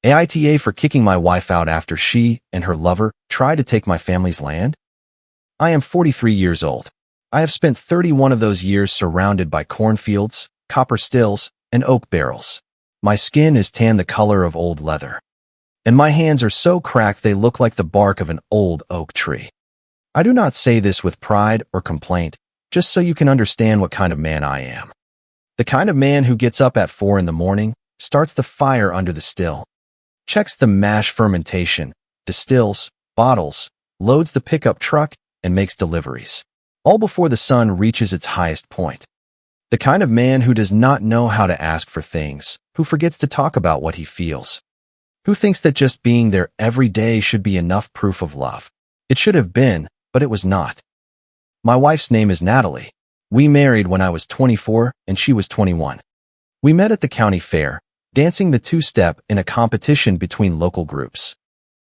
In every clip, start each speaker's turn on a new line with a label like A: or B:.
A: AITA for kicking my wife out after she and her lover tried to take my family's land? I am 43 years old. I have spent 31 of those years surrounded by cornfields, copper stills, and oak barrels. My skin is tan the color of old leather, and my hands are so cracked they look like the bark of an old oak tree. I do not say this with pride or complaint, just so you can understand what kind of man I am. The kind of man who gets up at 4 in the morning, starts the fire under the still, checks the mash fermentation, distills, bottles, loads the pickup truck, and makes deliveries, all before the sun reaches its highest point. The kind of man who does not know how to ask for things, who forgets to talk about what he feels, who thinks that just being there every day should be enough proof of love. It should have been, but it was not. My wife's name is Natalie. We married when I was 24 and she was 21. We met at the county fair, dancing the two-step in a competition between local groups.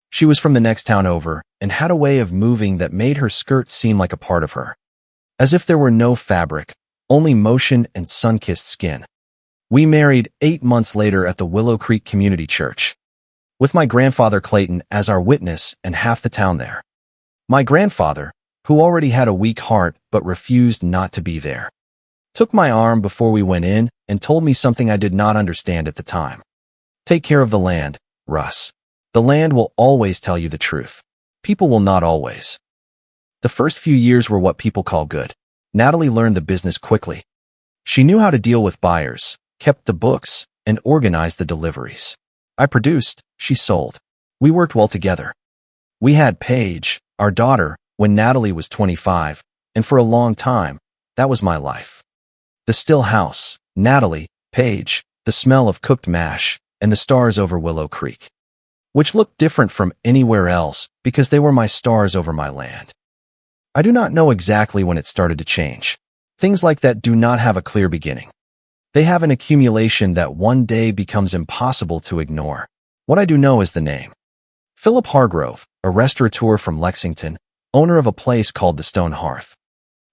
A: She was from the next town over and had a way of moving that made her skirt seem like a part of her, as if there were no fabric, only motion and sun-kissed skin. We married 8 months later at the Willow Creek Community Church, with my grandfather Clayton as our witness and half the town there. My grandfather, who already had a weak heart but refused not to be there, took my arm before we went in and told me something I did not understand at the time. Take care of the land, Russ. The land will always tell you the truth. People will not always. The first few years were what people call good. Natalie learned the business quickly. She knew how to deal with buyers, kept the books, and organized the deliveries. I produced, she sold. We worked well together. We had Paige, our daughter, when Natalie was 25, and for a long time, that was my life. The still house, Natalie, Paige, the smell of cooked mash, and the stars over Willow Creek, which looked different from anywhere else because they were my stars over my land. I do not know exactly when it started to change. Things like that do not have a clear beginning. They have an accumulation that one day becomes impossible to ignore. What I do know is the name. Philip Hargrove, a restaurateur from Lexington, owner of a place called the Stone Hearth.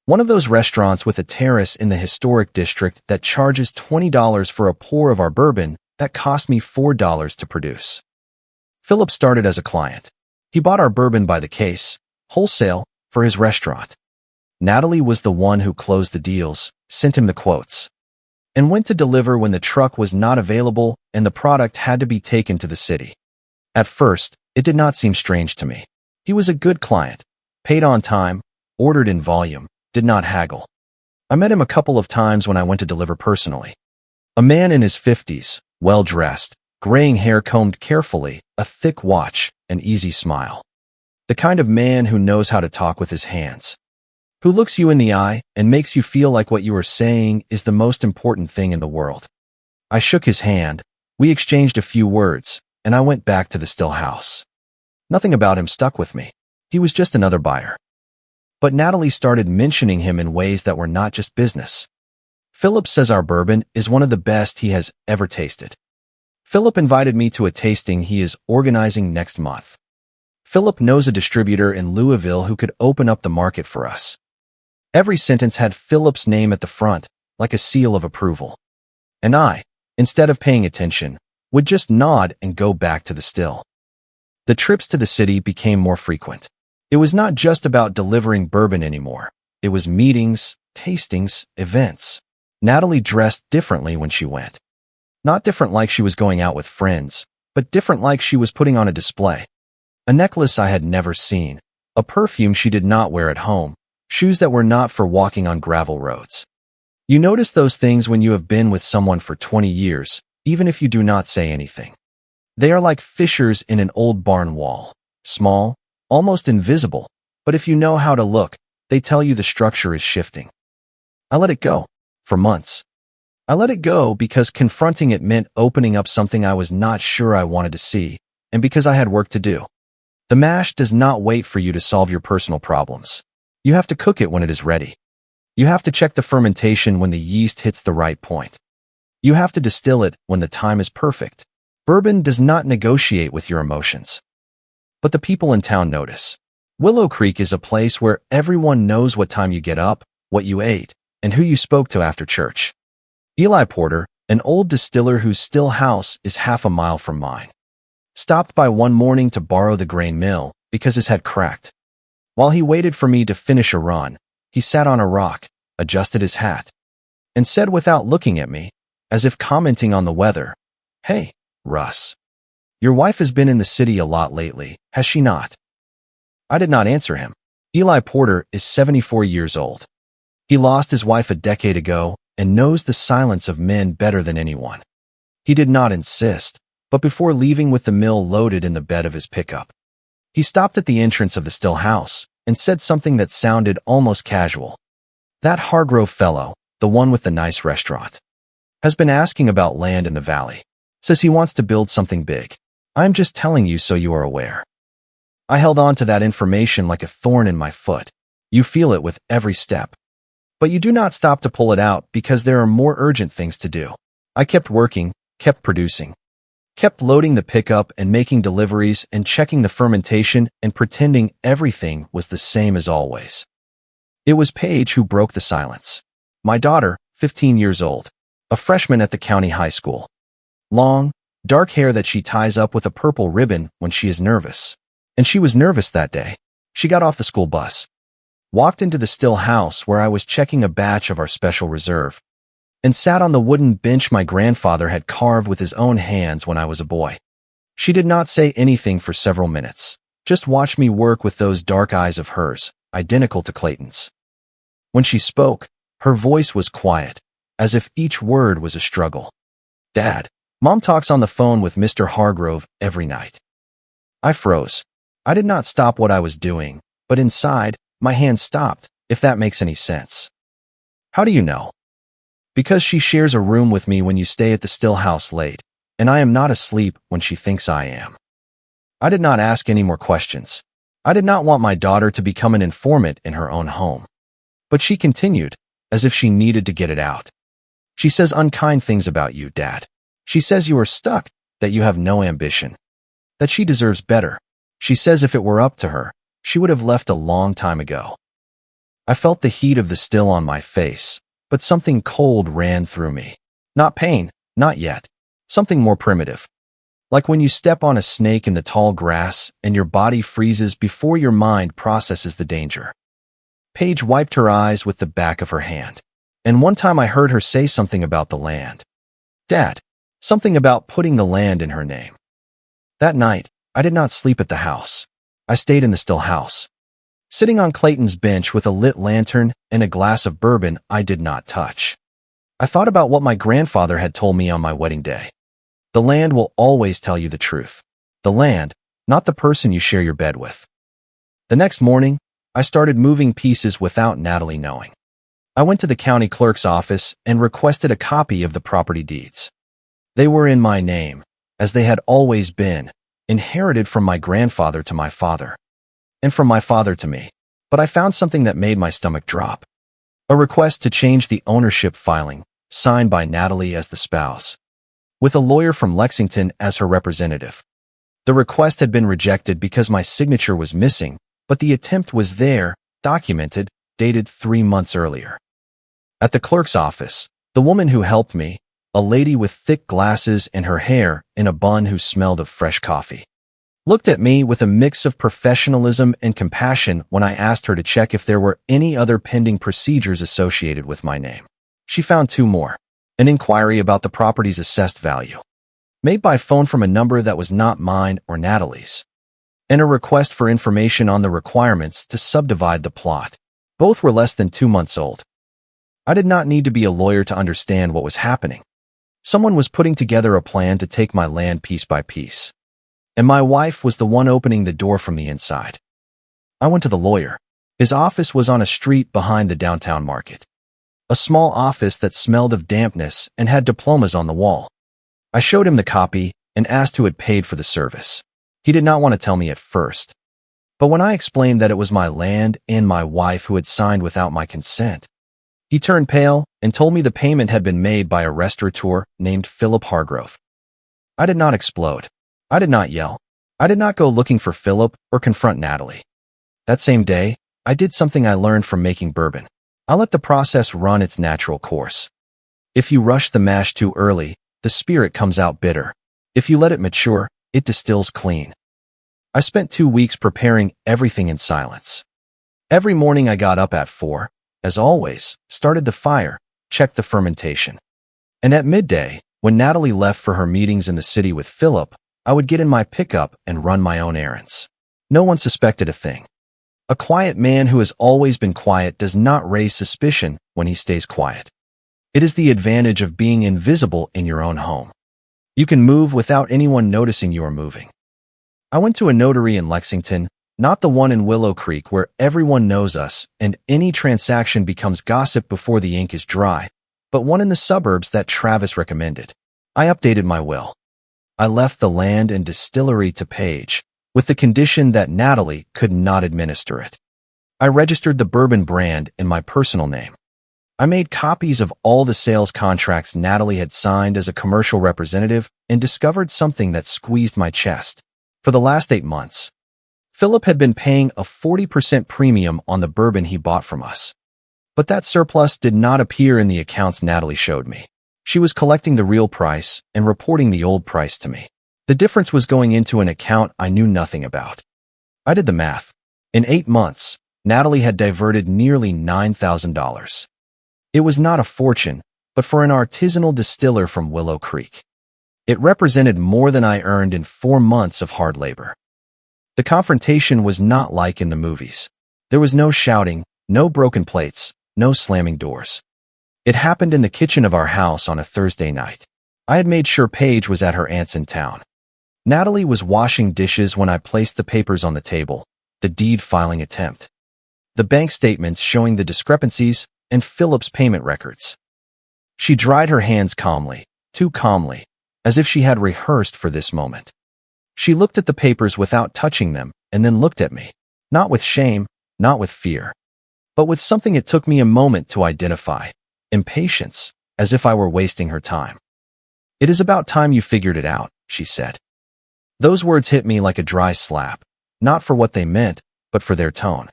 A: One of those restaurants with a terrace in the historic district that charges $20 for a pour of our bourbon that cost me $4 to produce. Philip started as a client. He bought our bourbon by the case, wholesale, for his restaurant. Natalie was the one who closed the deals, sent him the quotes, and went to deliver when the truck was not available and the product had to be taken to the city. At first, it did not seem strange to me. He was a good client, paid on time, ordered in volume, did not haggle. I met him a couple of times when I went to deliver personally. A man in his 50s, well-dressed, graying hair combed carefully, a thick watch, an easy smile. The kind of man who knows how to talk with his hands, who looks you in the eye and makes you feel like what you are saying is the most important thing in the world. I shook his hand, we exchanged a few words, and I went back to the still house. Nothing about him stuck with me. He was just another buyer. But Natalie started mentioning him in ways that were not just business. Philip says our bourbon is one of the best he has ever tasted. Philip invited me to a tasting he is organizing next month. Philip knows a distributor in Louisville who could open up the market for us. Every sentence had Philip's name at the front, like a seal of approval. And I, instead of paying attention, would just nod and go back to the still. The trips to the city became more frequent. It was not just about delivering bourbon anymore. It was meetings, tastings, events. Natalie dressed differently when she went. Not different like she was going out with friends, but different like she was putting on a display. A necklace I had never seen, a perfume she did not wear at home, shoes that were not for walking on gravel roads. You notice those things when you have been with someone for 20 years, even if you do not say anything. They are like fissures in an old barn wall, small, almost invisible, but if you know how to look, they tell you the structure is shifting. I let it go, for months. I let it go because confronting it meant opening up something I was not sure I wanted to see, and because I had work to do. The mash does not wait for you to solve your personal problems. You have to cook it when it is ready. You have to check the fermentation when the yeast hits the right point. You have to distill it when the time is perfect. Bourbon does not negotiate with your emotions. But the people in town notice. Willow Creek is a place where everyone knows what time you get up, what you ate, and who you spoke to after church. Eli Porter, an old distiller whose still house is half a mile from mine, stopped by one morning to borrow the grain mill because his head cracked. While he waited for me to finish a run, he sat on a rock, adjusted his hat, and said without looking at me, as if commenting on the weather, "Hey, Russ. Your wife has been in the city a lot lately, has she not?" I did not answer him. Eli Porter is 74 years old. He lost his wife a decade ago and knows the silence of men better than anyone. He did not insist, but before leaving with the mill loaded in the bed of his pickup, he stopped at the entrance of the still house and said something that sounded almost casual. "That Hargrove fellow, the one with the nice restaurant, has been asking about land in the valley. Says he wants to build something big. I'm just telling you so you are aware." I held on to that information like a thorn in my foot. You feel it with every step. But you do not stop to pull it out because there are more urgent things to do. I kept working, kept producing, kept loading the pickup and making deliveries and checking the fermentation and pretending everything was the same as always. It was Paige who broke the silence. My daughter, 15 years old, a freshman at the county high school. Long, dark hair that she ties up with a purple ribbon when she is nervous. And she was nervous that day. She got off the school bus, walked into the still house where I was checking a batch of our special reserve, and sat on the wooden bench my grandfather had carved with his own hands when I was a boy. She did not say anything for several minutes, just watched me work with those dark eyes of hers, identical to Clayton's. When she spoke, her voice was quiet, as if each word was a struggle. "Dad, Mom talks on the phone with Mr. Hargrove every night." I froze. I did not stop what I was doing, but inside, my hand stopped, if that makes any sense. "How do you know?" "Because she shares a room with me when you stay at the still house late, and I am not asleep when she thinks I am." I did not ask any more questions. I did not want my daughter to become an informant in her own home. But she continued, as if she needed to get it out. "She says unkind things about you, Dad. She says you are stuck, that you have no ambition, that she deserves better. She says if it were up to her, she would have left a long time ago." I felt the heat of the still on my face, but something cold ran through me. Not pain, not yet. Something more primitive. Like when you step on a snake in the tall grass and your body freezes before your mind processes the danger. Paige wiped her eyes with the back of her hand. And one time I heard her say something about the land. "Dad," something about putting the land in her name. That night, I did not sleep at the house. I stayed in the still house. Sitting on Clayton's bench with a lit lantern and a glass of bourbon I did not touch. I thought about what my grandfather had told me on my wedding day. The land will always tell you the truth. The land, not the person you share your bed with. The next morning, I started moving pieces without Natalie knowing. I went to the county clerk's office and requested a copy of the property deeds. They were in my name, as they had always been, inherited from my grandfather to my father, and from my father to me. But I found something that made my stomach drop. A request to change the ownership filing, signed by Natalie as the spouse, with a lawyer from Lexington as her representative. The request had been rejected because my signature was missing, but the attempt was there, documented, dated 3 months earlier. At the clerk's office, the woman who helped me, a lady with thick glasses and her hair in a bun who smelled of fresh coffee, looked at me with a mix of professionalism and compassion when I asked her to check if there were any other pending procedures associated with my name. She found 2 more. An inquiry about the property's assessed value, made by phone from a number that was not mine or Natalie's, and a request for information on the requirements to subdivide the plot. Both were less than 2 months old. I did not need to be a lawyer to understand what was happening. Someone was putting together a plan to take my land piece by piece, and my wife was the one opening the door from the inside. I went to the lawyer. His office was on a street behind the downtown market. A small office that smelled of dampness and had diplomas on the wall. I showed him the copy and asked who had paid for the service. He did not want to tell me at first. But when I explained that it was my land and my wife who had signed without my consent, he turned pale and told me the payment had been made by a restaurateur named Philip Hargrove. I did not explode. I did not yell. I did not go looking for Philip or confront Natalie. That same day, I did something I learned from making bourbon. I let the process run its natural course. If you rush the mash too early, the spirit comes out bitter. If you let it mature, it distills clean. I spent 2 weeks preparing everything in silence. Every morning I got up at 4, as always, started the fire, checked the fermentation. And at midday, when Natalie left for her meetings in the city with Philip, I would get in my pickup and run my own errands. No one suspected a thing. A quiet man who has always been quiet does not raise suspicion when he stays quiet. It is the advantage of being invisible in your own home. You can move without anyone noticing you are moving. I went to a notary in Lexington, not the one in Willow Creek where everyone knows us and any transaction becomes gossip before the ink is dry, but one in the suburbs that Travis recommended. I updated my will. I left the land and distillery to Paige, with the condition that Natalie could not administer it. I registered the bourbon brand in my personal name. I made copies of all the sales contracts Natalie had signed as a commercial representative and discovered something that squeezed my chest. For the last 8 months, Philip had been paying a 40% premium on the bourbon he bought from us. But that surplus did not appear in the accounts Natalie showed me. She was collecting the real price and reporting the old price to me. The difference was going into an account I knew nothing about. I did the math. In 8 months, Natalie had diverted nearly $9,000. It was not a fortune, but for an artisanal distiller from Willow Creek, it represented more than I earned in 4 months of hard labor. The confrontation was not like in the movies. There was no shouting, no broken plates, no slamming doors. It happened in the kitchen of our house on a Thursday night. I had made sure Paige was at her aunt's in town. Natalie was washing dishes when I placed the papers on the table, the deed filing attempt, the bank statements showing the discrepancies, and Philip's payment records. She dried her hands calmly, too calmly, as if she had rehearsed for this moment. She looked at the papers without touching them and then looked at me, not with shame, not with fear, but with something it took me a moment to identify, impatience, as if I were wasting her time. "It is about time you figured it out," she said. Those words hit me like a dry slap, not for what they meant, but for their tone.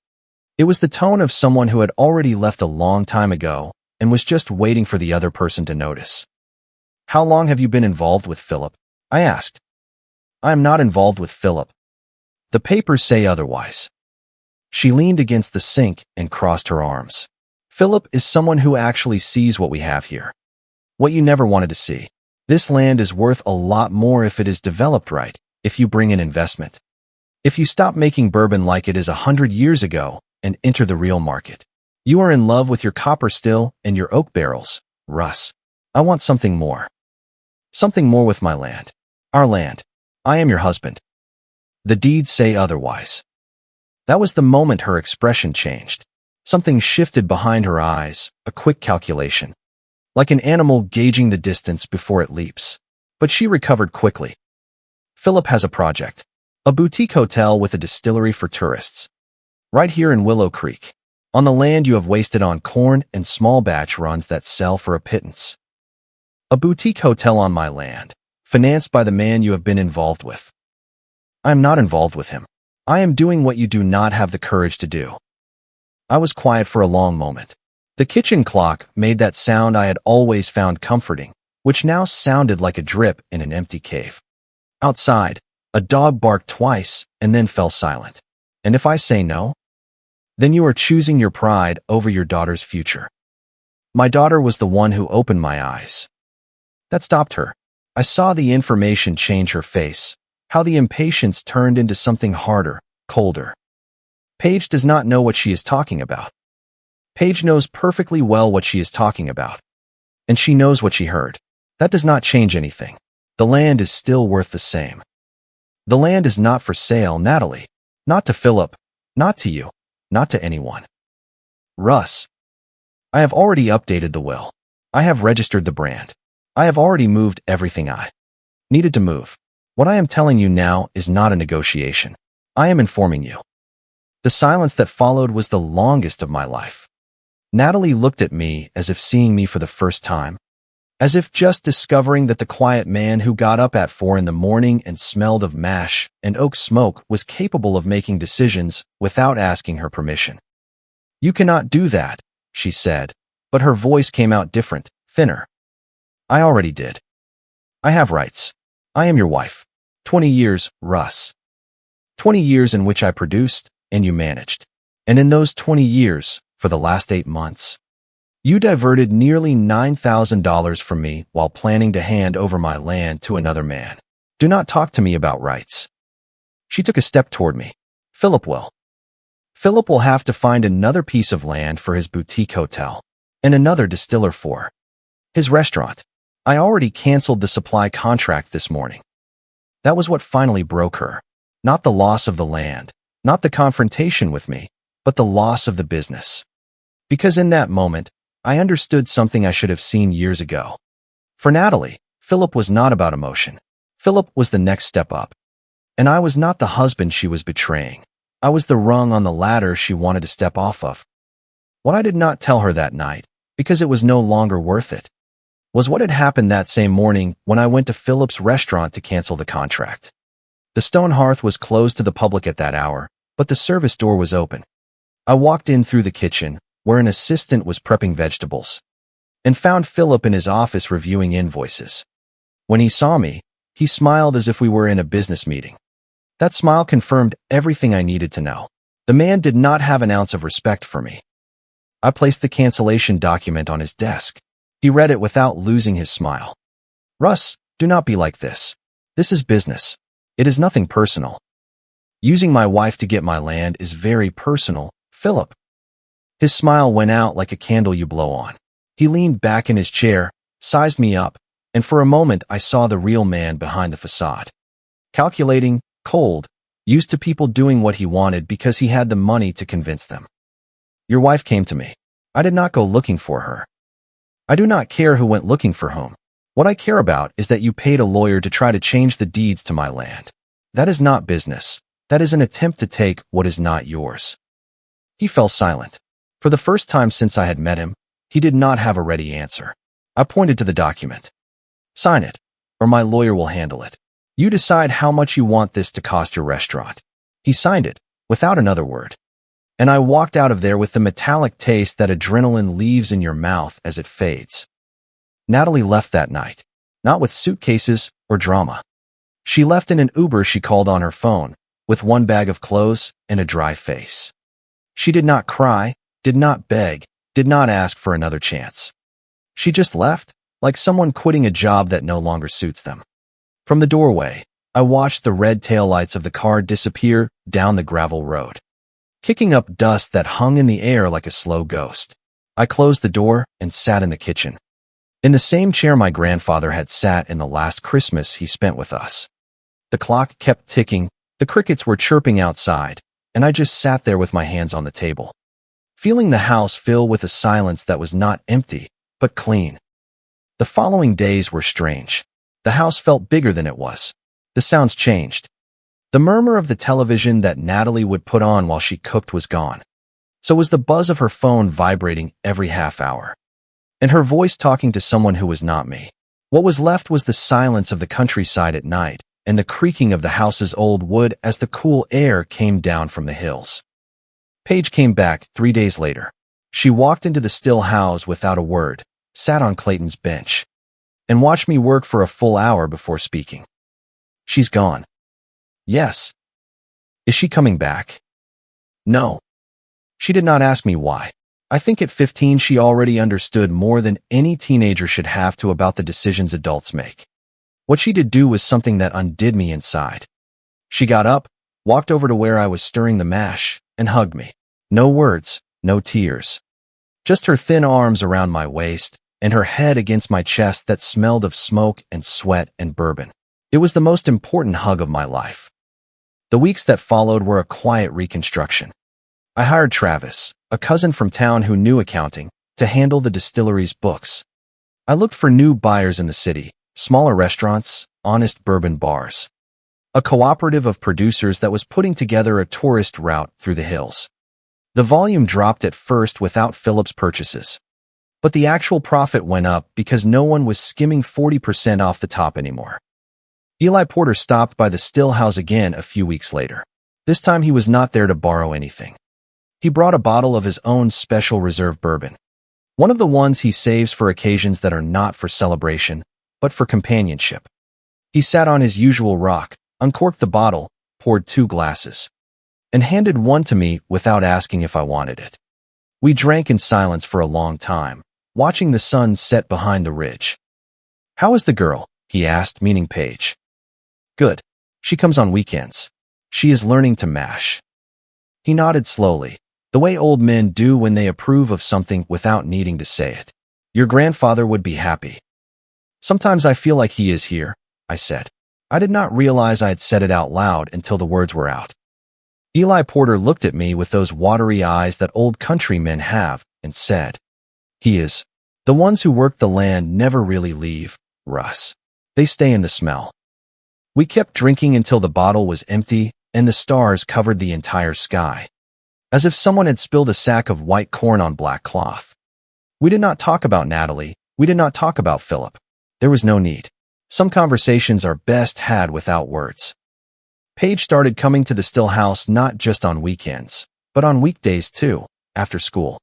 A: It was the tone of someone who had already left a long time ago and was just waiting for the other person to notice. "How long have you been involved with Philip?" I asked. "I am not involved with Philip. The papers say otherwise." She leaned against the sink and crossed her arms. "Philip is someone who actually sees what we have here. What you never wanted to see. This land is worth a lot more if it is developed right, if you bring in investment. If you stop making bourbon like it is 100 years ago and enter the real market. You are in love with your copper still and your oak barrels, Russ. I want something more. Something more with my land. Our land. I am your husband. The deeds say otherwise." That was the moment her expression changed. Something shifted behind her eyes, a quick calculation, like an animal gauging the distance before it leaps. But she recovered quickly. "Philip has a project. A boutique hotel with a distillery for tourists. Right here in Willow Creek. On the land you have wasted on corn and small batch runs that sell for a pittance. A boutique hotel on my land, financed by the man you have been involved with." "I am not involved with him. I am doing what you do not have the courage to do." I was quiet for a long moment. The kitchen clock made that sound I had always found comforting, which now sounded like a drip in an empty cave. Outside, a dog barked twice and then fell silent. "And if I say no? Then you are choosing your pride over your daughter's future." My daughter was the one who opened my eyes. That stopped her. I saw the information change her face, how the impatience turned into something harder, colder. Paige does not know what she is talking about. Paige knows perfectly well what she is talking about. And she knows what she heard. That does not change anything. The land is still worth the same. The land is not for sale, Natalie. Not to Philip. Not to you. Not to anyone. Russ. I have already updated the will. I have registered the brand. I have already moved everything I needed to move. What I am telling you now is not a negotiation. I am informing you. The silence that followed was the longest of my life. Natalie looked at me as if seeing me for the first time, as if just discovering that the quiet man who got up at 4 in the morning and smelled of mash and oak smoke was capable of making decisions without asking her permission. "You cannot do that," she said, but her voice came out different, thinner. "I already did. I have rights. I am your wife. 20 years, Russ. 20 years in which I produced and you managed. And in those 20 years, for the last 8 months, you diverted nearly $9,000 from me while planning to hand over my land to another man. Do not talk to me about rights. She took a step toward me. Philip will. Philip will have to find another piece of land for his boutique hotel and another distiller for his restaurant. I already canceled the supply contract this morning. That was what finally broke her. Not the loss of the land, not the confrontation with me, but the loss of the business. Because in that moment, I understood something I should have seen years ago. For Natalie, Philip was not about emotion. Philip was the next step up. And I was not the husband she was betraying. I was the rung on the ladder she wanted to step off of. What I did not tell her that night, because it was no longer worth it, was what had happened that same morning when I went to Philip's restaurant to cancel the contract. The stone hearth was closed to the public at that hour, but the service door was open. I walked in through the kitchen, where an assistant was prepping vegetables, and found Philip in his office reviewing invoices. When he saw me, he smiled as if we were in a business meeting. That smile confirmed everything I needed to know. The man did not have an ounce of respect for me. I placed the cancellation document on his desk. He read it without losing his smile. Russ, do not be like this. This is business. It is nothing personal. Using my wife to get my land is very personal, Philip. His smile went out like a candle you blow on. He leaned back in his chair, sized me up, and for a moment I saw the real man behind the facade. Calculating, cold, used to people doing what he wanted because he had the money to convince them. Your wife came to me. I did not go looking for her. I do not care who went looking for whom. What I care about is that you paid a lawyer to try to change the deeds to my land. That is not business. That is an attempt to take what is not yours. He fell silent. For the first time since I had met him, he did not have a ready answer. I pointed to the document. Sign it, or my lawyer will handle it. You decide how much you want this to cost your restaurant. He signed it, without another word. And I walked out of there with the metallic taste that adrenaline leaves in your mouth as it fades. Natalie left that night, not with suitcases or drama. She left in an Uber she called on her phone, with one bag of clothes and a dry face. She did not cry, did not beg, did not ask for another chance. She just left, like someone quitting a job that no longer suits them. From the doorway, I watched the red taillights of the car disappear down the gravel road, kicking up dust that hung in the air like a slow ghost. I closed the door and sat in the kitchen, in the same chair my grandfather had sat in the last Christmas he spent with us. The clock kept ticking, the crickets were chirping outside, and I just sat there with my hands on the table, feeling the house fill with a silence that was not empty, but clean. The following days were strange. The house felt bigger than it was. The sounds changed. The murmur of the television that Natalie would put on while she cooked was gone. So was the buzz of her phone vibrating every half hour, and her voice talking to someone who was not me. What was left was the silence of the countryside at night and the creaking of the house's old wood as the cool air came down from the hills. Paige came back 3 days later. She walked into the still house without a word, sat on Clayton's bench, and watched me work for a full hour before speaking. She's gone. Yes. Is she coming back? No. She did not ask me why. I think at 15 she already understood more than any teenager should have to about the decisions adults make. What she did do was something that undid me inside. She got up, walked over to where I was stirring the mash, and hugged me. No words, no tears. Just her thin arms around my waist, and her head against my chest that smelled of smoke and sweat and bourbon. It was the most important hug of my life. The weeks that followed were a quiet reconstruction. I hired Travis, a cousin from town who knew accounting, to handle the distillery's books. I looked for new buyers in the city, smaller restaurants, honest bourbon bars. A cooperative of producers that was putting together a tourist route through the hills. The volume dropped at first without Philip's purchases, but the actual profit went up because no one was skimming 40% off the top anymore. Eli Porter stopped by the still house again a few weeks later. This time he was not there to borrow anything. He brought a bottle of his own special reserve bourbon, one of the ones he saves for occasions that are not for celebration, but for companionship. He sat on his usual rock, uncorked the bottle, poured 2 glasses, and handed one to me without asking if I wanted it. We drank in silence for a long time, watching the sun set behind the ridge. "How is the girl?" he asked, meaning Paige. "Good. She comes on weekends. She is learning to mash." He nodded slowly, the way old men do when they approve of something without needing to say it. "Your grandfather would be happy." "Sometimes I feel like he is here," I said. I did not realize I had said it out loud until the words were out. Eli Porter looked at me with those watery eyes that old countrymen have and said, "He is. The ones who work the land never really leave, Russ. They stay in the smell." We kept drinking until the bottle was empty and the stars covered the entire sky, as if someone had spilled a sack of white corn on black cloth. We did not talk about Natalie. We did not talk about Philip. There was no need. Some conversations are best had without words. Paige started coming to the still house not just on weekends, but on weekdays too, after school.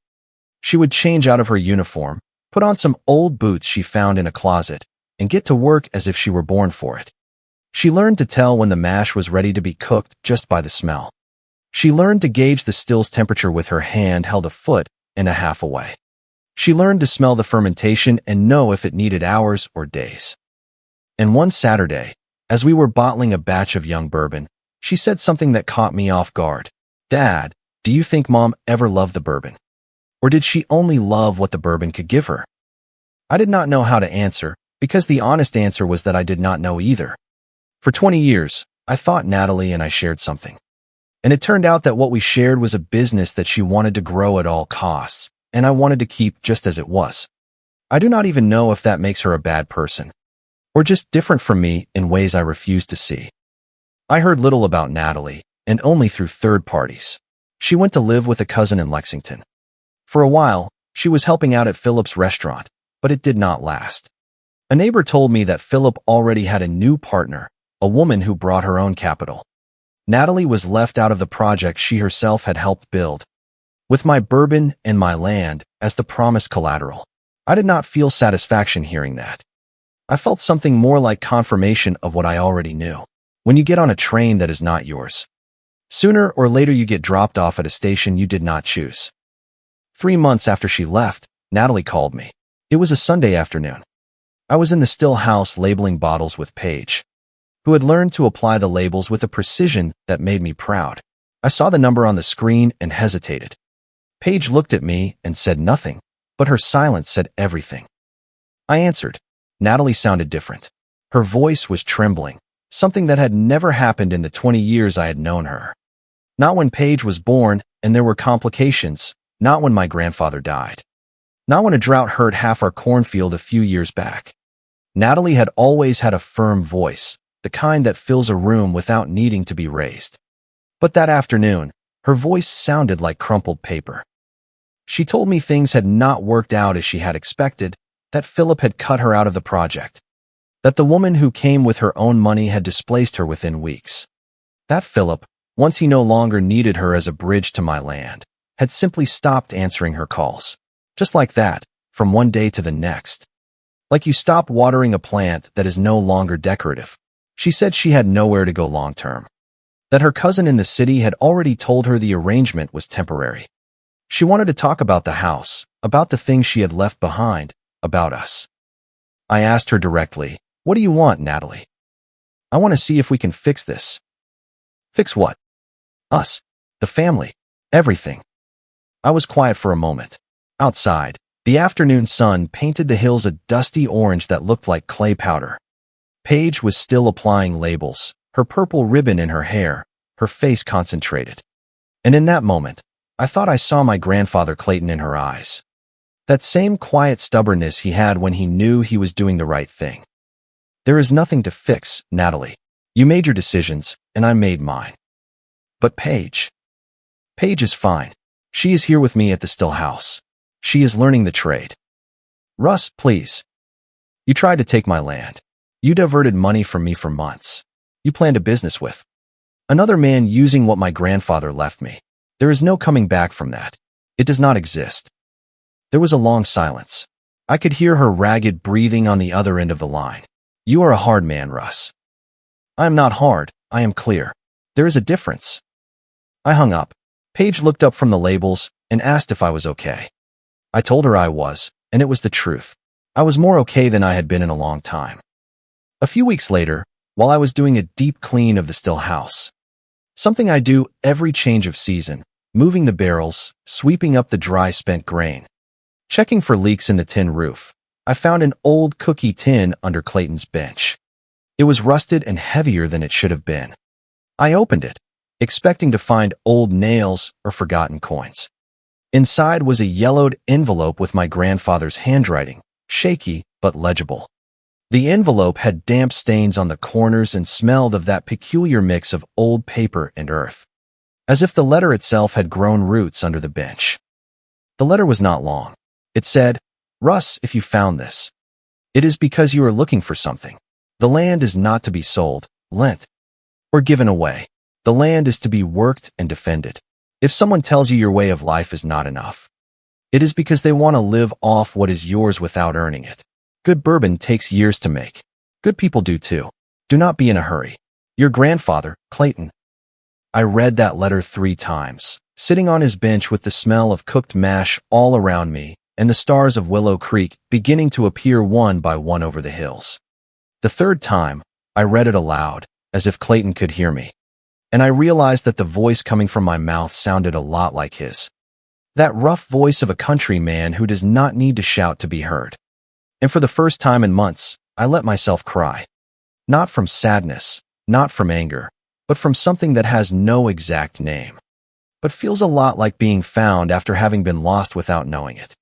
A: She would change out of her uniform, put on some old boots she found in a closet, and get to work as if she were born for it. She learned to tell when the mash was ready to be cooked just by the smell. She learned to gauge the still's temperature with her hand held a foot and a half away. She learned to smell the fermentation and know if it needed hours or days. And one Saturday, as we were bottling a batch of young bourbon, she said something that caught me off guard. "Dad, do you think Mom ever loved the bourbon? Or did she only love what the bourbon could give her?" I did not know how to answer, because the honest answer was that I did not know either. For 20 years, I thought Natalie and I shared something. And it turned out that what we shared was a business that she wanted to grow at all costs, and I wanted to keep just as it was. I do not even know if that makes her a bad person, or just different from me in ways I refuse to see. I heard little about Natalie, and only through third parties. She went to live with a cousin in Lexington. For a while, she was helping out at Philip's restaurant, but it did not last. A neighbor told me that Philip already had a new partner, a woman who brought her own capital. Natalie was left out of the project she herself had helped build. With my bourbon and my land as the promised collateral, I did not feel satisfaction hearing that. I felt something more like confirmation of what I already knew. When you get on a train that is not yours, sooner or later you get dropped off at a station you did not choose. 3 months after she left, Natalie called me. It was a Sunday afternoon. I was in the still house labeling bottles with Paige, who had learned to apply the labels with a precision that made me proud. I saw the number on the screen and hesitated. Paige looked at me and said nothing, but her silence said everything. I answered. Natalie sounded different. Her voice was trembling, something that had never happened in the 20 years I had known her. Not when Paige was born and there were complications, not when my grandfather died. Not when a drought hurt half our cornfield a few years back. Natalie had always had a firm voice, the kind that fills a room without needing to be raised. But that afternoon, her voice sounded like crumpled paper. She told me things had not worked out as she had expected, that Philip had cut her out of the project, that the woman who came with her own money had displaced her within weeks, that Philip, once he no longer needed her as a bridge to my land, had simply stopped answering her calls. Just like that, from one day to the next. Like you stop watering a plant that is no longer decorative. She said she had nowhere to go long-term. That her cousin in the city had already told her the arrangement was temporary. She wanted to talk about the house, about the things she had left behind, about us. I asked her directly, "What do you want, Natalie?" "I want to see if we can fix this." "Fix what?" "Us. The family. Everything." I was quiet for a moment. Outside, the afternoon sun painted the hills a dusty orange that looked like clay powder. Paige was still applying labels, her purple ribbon in her hair, her face concentrated. And in that moment, I thought I saw my grandfather Clayton in her eyes. That same quiet stubbornness he had when he knew he was doing the right thing. "There is nothing to fix, Natalie. You made your decisions, and I made mine." "But Paige." "Paige is fine. She is here with me at the still house. She is learning the trade." "Russ, please. You tried to take my land. You diverted money from me for months. You planned a business with another man using what my grandfather left me. There is no coming back from that. It does not exist." There was a long silence. I could hear her ragged breathing on the other end of the line. "You are a hard man, Russ." "I am not hard. I am clear. There is a difference. I hung up. Paige looked up from the labels and asked if I was okay. I told her I was, and it was the truth. I was more okay than I had been in a long time. A few weeks later, while I was doing a deep clean of the still house, something I do every change of season, moving the barrels, sweeping up the dry spent grain, checking for leaks in the tin roof, I found an old cookie tin under Clayton's bench. It was rusted and heavier than it should have been. I opened it, expecting to find old nails or forgotten coins. Inside was a yellowed envelope with my grandfather's handwriting, shaky but legible. The envelope had damp stains on the corners and smelled of that peculiar mix of old paper and earth, as if the letter itself had grown roots under the bench. The letter was not long. It said, "Russ, if you found this, it is because you are looking for something. The land is not to be sold, lent, or given away. The land is to be worked and defended. If someone tells you your way of life is not enough, it is because they want to live off what is yours without earning it. Good bourbon takes years to make. Good people do too. Do not be in a hurry. Your grandfather, Clayton." I read that letter 3 times, sitting on his bench with the smell of cooked mash all around me and the stars of Willow Creek beginning to appear one by one over the hills. The 3rd time, I read it aloud, as if Clayton could hear me, and I realized that the voice coming from my mouth sounded a lot like his. That rough voice of a country man who does not need to shout to be heard. And for the first time in months, I let myself cry. Not from sadness, not from anger, but from something that has no exact name, but feels a lot like being found after having been lost without knowing it.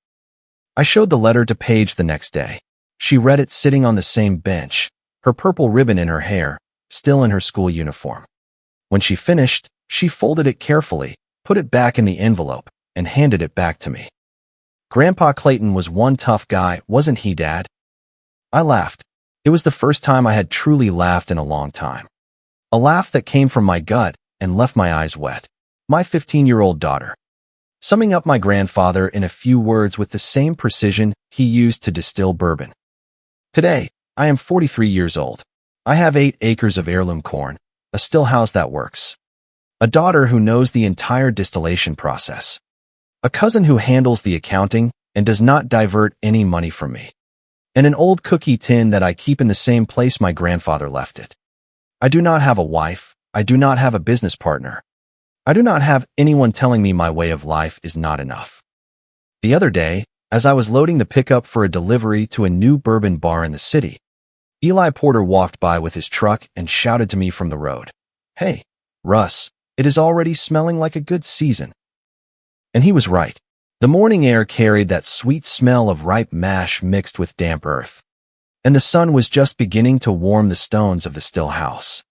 A: I showed the letter to Paige the next day. She read it sitting on the same bench, her purple ribbon in her hair, still in her school uniform. When she finished, she folded it carefully, put it back in the envelope, and handed it back to me. Grandpa Clayton was one tough guy, wasn't he, Dad? I laughed. It was the first time I had truly laughed in a long time. A laugh that came from my gut and left my eyes wet. My 15-year-old daughter. Summing up my grandfather in a few words with the same precision he used to distill bourbon. Today, I am 43 years old. I have 8 acres of heirloom corn, a still house that works, a daughter who knows the entire distillation process, a cousin who handles the accounting and does not divert any money from me, and an old cookie tin that I keep in the same place my grandfather left it. I do not have a wife. I do not have a business partner. I do not have anyone telling me my way of life is not enough. The other day, as I was loading the pickup for a delivery to a new bourbon bar in the city, Eli Porter walked by with his truck and shouted to me from the road, "Hey, Russ, it is already smelling like a good season." And he was right. The morning air carried that sweet smell of ripe mash mixed with damp earth, and the sun was just beginning to warm the stones of the still house.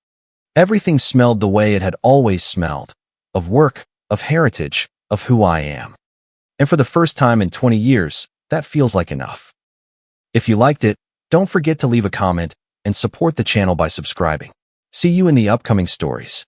A: Everything smelled the way it had always smelled, of work, of heritage, of who I am. And for the first time in 20 years, that feels like enough. If you liked it, don't forget to leave a comment and support the channel by subscribing. See you in the upcoming stories.